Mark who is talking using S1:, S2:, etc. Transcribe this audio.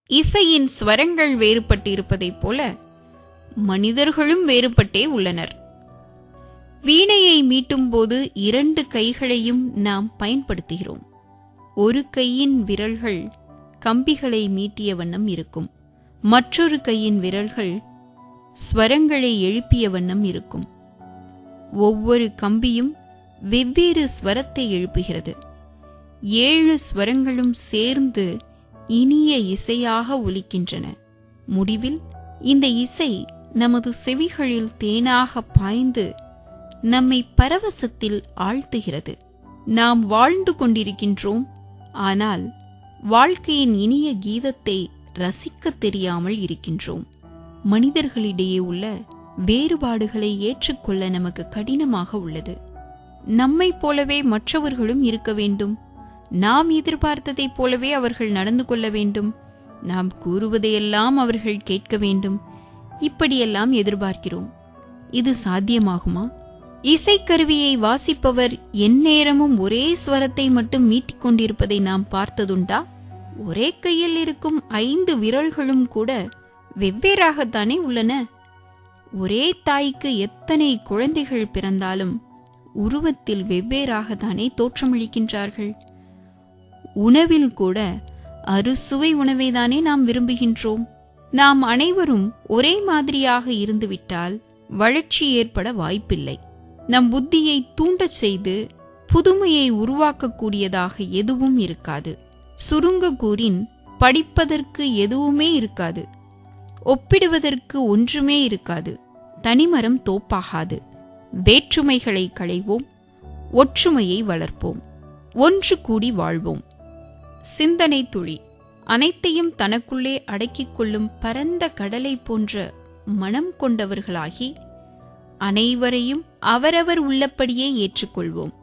S1: இசையின் ஸ்வரங்கள் வேறுபட்டிருப்பதைப் போல மனிதர்களும் வேறுபட்டே உள்ளனர். வீணையை மீட்டும்போது 2 கைகளையும் நாம் பயன்படுத்துகிறோம். ஒரு கையின் விரல்கள் கம்பிகளை மீட்டிய வண்ணம் இருக்கும், மற்றொரு கையின் விரல்கள் ஸ்வரங்களை எழுப்பிய வண்ணம் இருக்கும். ஒவ்வொரு கம்பியும் வெவ்வேறு ஸ்வரத்தை எழுப்புகிறது. 7 ஸ்வரங்களும் சேர்ந்து இனிய இசையாக ஒலிக்கின்றன. முடிவில் இந்த இசை நமது செவிகளில் தேனாக பாய்ந்து நம்மை பரவசத்தில் ஆழ்த்துகிறது. நாம் வாழ்ந்து கொண்டிருக்கின்றோம், ஆனால் வாழ்க்கையின் இனிய கீதத்தை ரசிக்கத் தெரியாமல் இருக்கின்றோம். மனிதர்களிடையே உள்ள வேறுபாடுகளை ஏற்றுக்கொள்ள நமக்கு கடினமாக உள்ளது. நம்மைப் போலவே மற்றவர்களும் இருக்க வேண்டும். நாம் எதிர்பார்த்ததைப் போலவே அவர்கள் நடந்து கொள்ள வேண்டும். நாம் கூறுவதையெல்லாம் அவர்கள் கேட்க வேண்டும். இப்படியெல்லாம் எதிர்பார்க்கிறோம். இது சாத்தியமாகுமா? இசைக்கருவியை வாசிப்பவர் எந்நேரமும் ஒரே ஸ்வரத்தை மட்டும் மீட்டிக்கொண்டிருப்பதை நாம் பார்த்ததுண்டா? ஒரே கையில் இருக்கும் 5 விரல்களும் கூட வெவ்வேறாகத்தானே உள்ளன. ஒரே தாய்க்கு எத்தனை குழந்தைகள் பிறந்தாலும் உருவத்தில் வெவ்வேறாகத்தானே தோற்றமளிக்கின்றார்கள். உணவில் கூட அறுசுவை உணவைதானே நாம் விரும்புகின்றோம். நாம் அனைவரும் ஒரே மாதிரியாக இருந்துவிட்டால் வளர்ச்சி ஏற்பட வாய்ப்பில்லை. நம் புத்தியை தூண்டச் செய்து புதுமையை உருவாக்கக்கூடியதாக எதுவும் இருக்காது. சுருங்க கூறின் படிப்பதற்கு எதுவுமே இருக்காது, ஒப்பிடுவதற்கு ஒன்றுமே இருக்காது. தனிமரம் தோப்பாகாது. வேற்றுமைகளை களைவோம், ஒற்றுமையை வளர்ப்போம், ஒன்று கூடி வாழ்வோம். சிந்தனை துளி அனைத்தையும் தனக்குள்ளே அடக்கிக் கொள்ளும் பரந்த கடலை போன்ற மனம் கொண்டவர்களாகி அனைவரையும் அவரவர் உள்ளபடியே ஏற்றுக்கொள்வோம்.